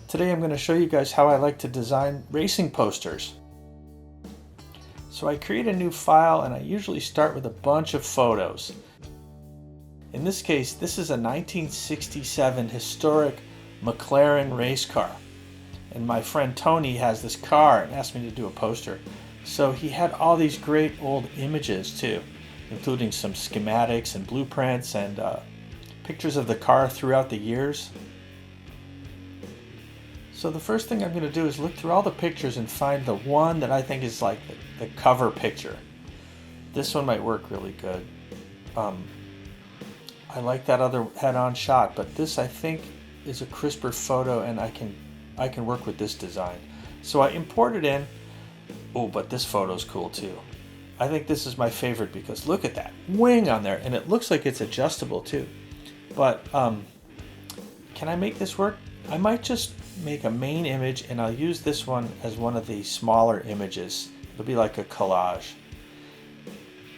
Today I'm going to show you guys how I like to design racing posters. So I create a new file and I usually start with a bunch of photos. In this case, this is a 1967 historic McLaren race car. And my friend Tony has this car and asked me to do a poster. So he had all these great old images too, including some schematics and blueprints and pictures of the car throughout the years. So the first thing I'm going to do is look through all the pictures and find the one that I think is like the cover picture. This one might work really good. I like that other head-on shot, but this I think is a crisper photo and I can work with this design. So I import it in. Oh, but this photo's cool too. I think this is my favorite because look at that wing on there, and it looks like it's adjustable too. But can I make this work? I might just make a main image and I'll use this one as one of the smaller images. It'll be like a collage.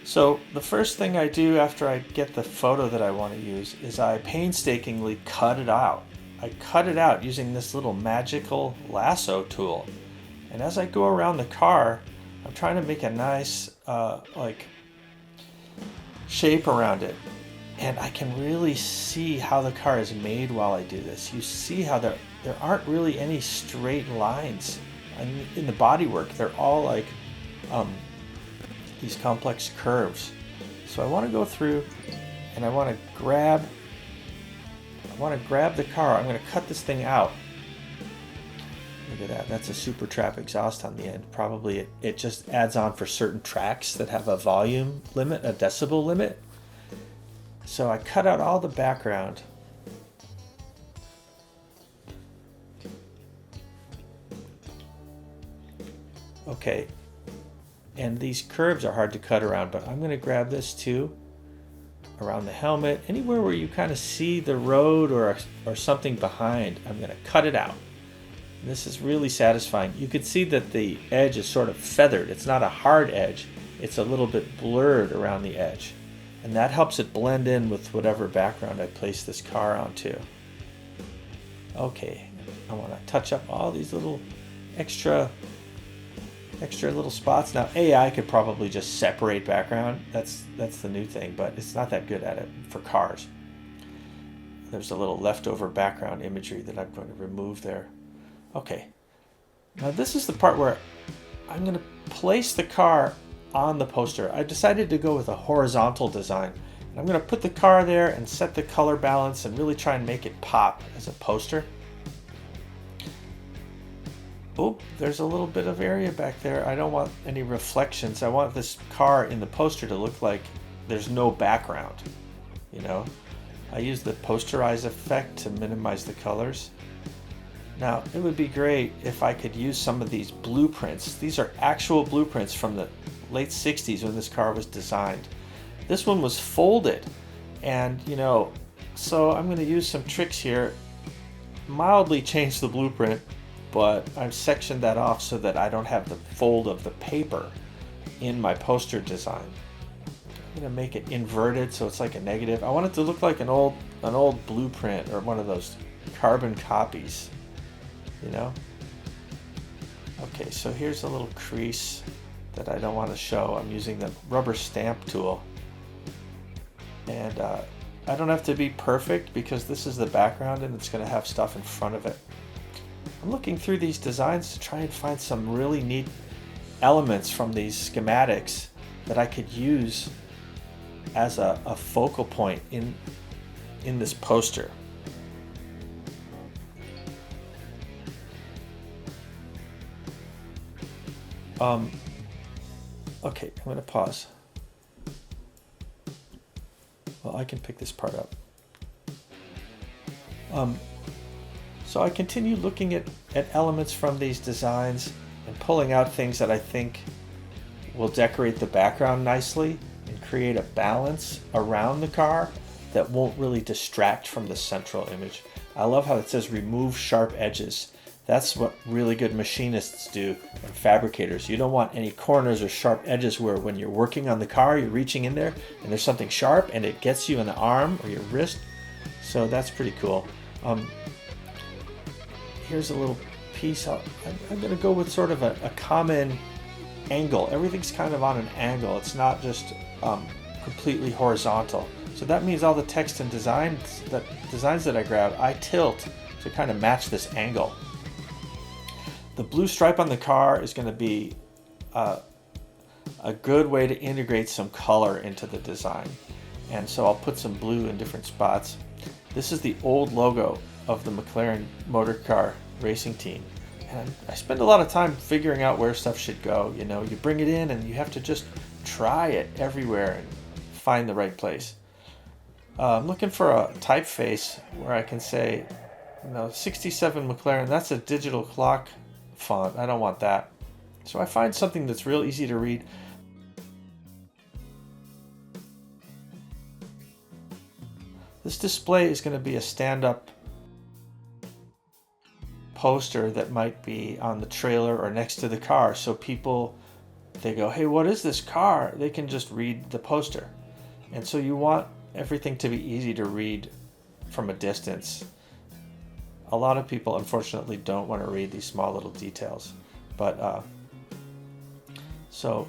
So the first thing I do after I get the photo that I want to use is I painstakingly cut it out. I cut it out using this little magical lasso tool. And as I go around the car, I'm trying to make a nice shape around it. And I can really see how the car is made while I do this. You see how there aren't really any straight lines in the bodywork. They're all like these complex curves. So I want to go through and I want to grab the car. I'm going to cut this thing out. Look at that. That's a super trap exhaust on the end. Probably it just adds on for certain tracks that have a volume limit, a decibel limit. So I cut out all the background. Okay, and these curves are hard to cut around, but I'm going to grab this too, around the helmet, anywhere where you kind of see the road or something behind. I'm going to cut it out. And this is really satisfying. You can see that the edge is sort of feathered. It's not a hard edge. It's a little bit blurred around the edge. And that helps it blend in with whatever background I place this car onto. Okay, I want to touch up all these little extra little spots. Now AI could probably just separate background. That's the new thing, but it's not that good at it for cars. There's a little leftover background imagery that I'm going to remove there. Okay, now this is the part where I'm going to place the car on the poster. I decided to go with a horizontal design. And I'm going to put the car there and set the color balance and really try and make it pop as a poster. Oh, there's a little bit of area back there. I don't want any reflections. I want this car in the poster to look like there's no background. You know, I use the posterize effect to minimize the colors. Now, it would be great if I could use some of these blueprints. These are actual blueprints from the late 60s when this car was designed. This one was folded, and so I'm going to use some tricks here, mildly change the blueprint, but I've sectioned that off so that I don't have the fold of the paper in my poster design. I'm going to make it inverted so it's like a negative. I want it to look like an old blueprint or one of those carbon copies, Okay, so here's a little crease that I don't want to show. I'm using the rubber stamp tool. And I don't have to be perfect because this is the background and it's going to have stuff in front of it. I'm looking through these designs to try and find some really neat elements from these schematics that I could use as a focal point in this poster. Okay, I'm going to pause. Well, I can pick this part up. So I continue looking at elements from these designs and pulling out things that I think will decorate the background nicely and create a balance around the car that won't really distract from the central image. I love how it says remove sharp edges. That's what really good machinists do and fabricators. You don't want any corners or sharp edges where when you're working on the car, you're reaching in there and there's something sharp and it gets you in the arm or your wrist. So that's pretty cool. here's a little piece. I'm going to go with sort of a common angle. Everything's kind of on an angle. It's not just completely horizontal. So that means all the text and designs that I grab, I tilt to kind of match this angle. The blue stripe on the car is going to be a good way to integrate some color into the design. And so I'll put some blue in different spots. This is the old logo of the McLaren motor car racing team. And I spend a lot of time figuring out where stuff should go. You know, you bring it in and you have to just try it everywhere and find the right place. I'm looking for a typeface where I can say, 67 McLaren, that's a digital clock font. I don't want that. So I find something that's real easy to read. This display is going to be a stand-up poster that might be on the trailer or next to the car. So people, they go, hey, what is this car? They can just read the poster. And so you want everything to be easy to read from a distance. A lot of people, unfortunately, don't want to read these small little details. But so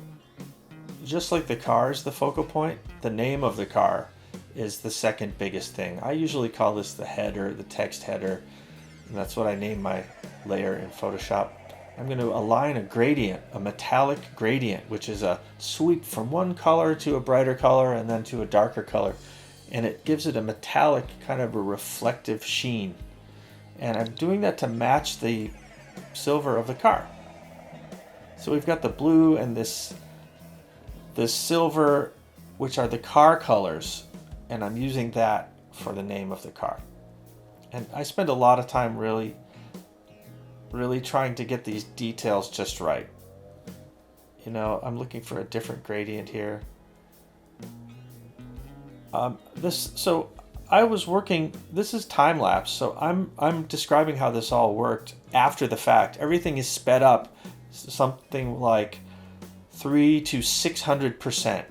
just like the car is the focal point, the name of the car is the second biggest thing. I usually call this the header, the text header, and that's what I name my layer in Photoshop. I'm going to align a gradient, a metallic gradient, which is a sweep from one color to a brighter color and then to a darker color. And it gives it a metallic, kind of a reflective sheen. And I'm doing that to match the silver of the car. So we've got the blue and this silver, which are the car colors, and I'm using that for the name of the car. And I spend a lot of time really trying to get these details just right. I'm looking for a different gradient here. So I was working, this is time lapse, so I'm describing how this all worked after the fact. Everything is sped up something like 300 to 600%.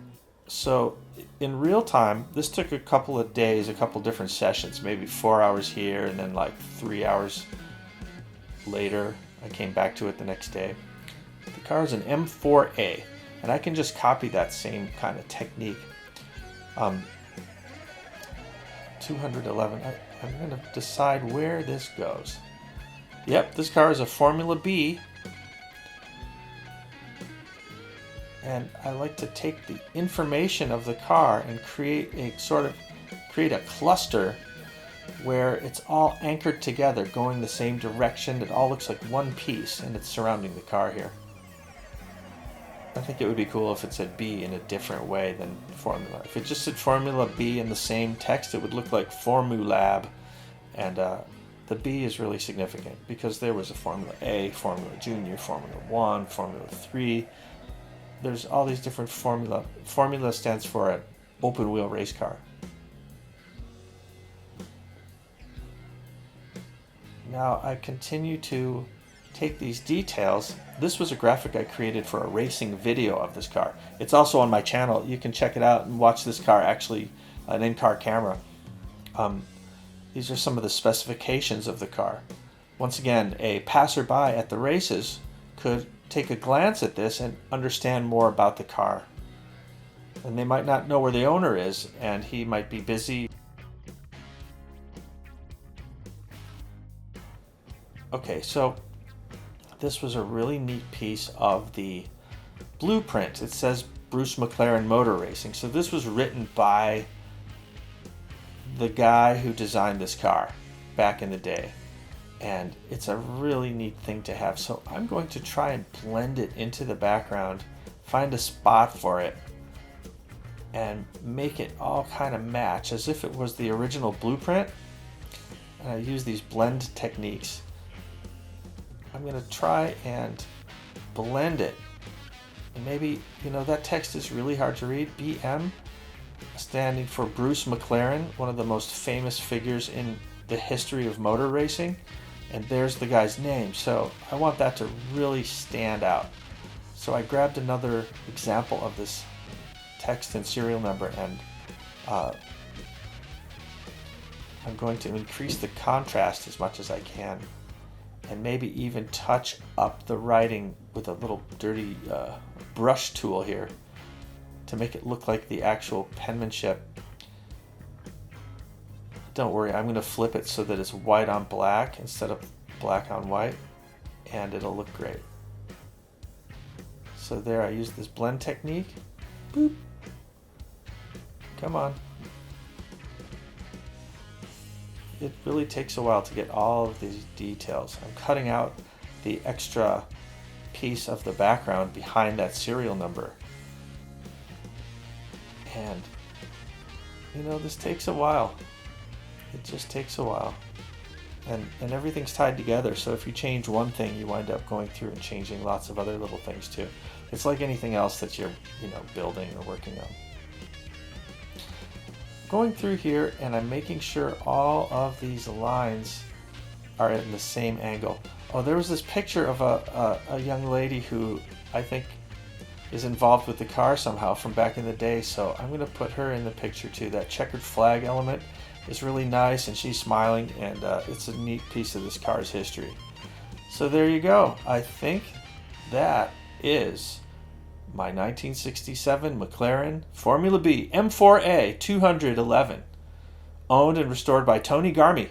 So in real time, this took a couple of days, a couple different sessions, maybe 4 hours here and then like 3 hours later. I came back to it the next day. The car is an M4A, and I can just copy that same kind of technique. 211. I'm going to decide where this goes. Yep, this car is a Formula B. And I like to take the information of the car and create a cluster where it's all anchored together, going the same direction. It all looks like one piece, and it's surrounding the car here. I think it would be cool if it said B in a different way than Formula. If it just said Formula B in the same text, it would look like Formulab. And the B is really significant because there was a Formula A, Formula Junior, Formula 1, Formula 3. There's all these different formula. Formula stands for an open wheel race car. Now I continue to take these details. This was a graphic I created for a racing video of this car. It's also on my channel. You can check it out and watch this car, actually an in-car camera. These are some of the specifications of the car. Once again, a passerby at the races could take a glance at this and understand more about the car. And they might not know where the owner is, and he might be busy. Okay, so this was a really neat piece of the blueprint. It says Bruce McLaren Motor Racing. So this was written by the guy who designed this car back in the day. And it's a really neat thing to have. So I'm going to try and blend it into the background, find a spot for it, and make it all kind of match as if it was the original blueprint. And I use these blend techniques. I'm going to try and blend it. And maybe, that text is really hard to read. BM, standing for Bruce McLaren, one of the most famous figures in the history of motor racing. And there's the guy's name. So I want that to really stand out. So I grabbed another example of this text and serial number, and I'm going to increase the contrast as much as I can. and maybe even touch up the writing with a little dirty brush tool here to make it look like the actual penmanship. Don't worry, I'm going to flip it so that it's white on black instead of black on white, and it'll look great. So there, I use this blend technique. Boop. Come on. It really takes a while to get all of these details. I'm cutting out the extra piece of the background behind that serial number. And, you know, this takes a while. It just takes a while. And everything's tied together, so if you change one thing, you wind up going through and changing lots of other little things too. It's like anything else that you're, building or working on. Going through here, and I'm making sure all of these lines are in the same angle. Oh, there was this picture of a young lady who I think is involved with the car somehow from back in the day, so I'm going to put her in the picture too. That checkered flag element is really nice, and she's smiling, and it's a neat piece of this car's history. So there you go. I think that is my 1967 McLaren Formula B M4A 211, owned and restored by Tony Garmey.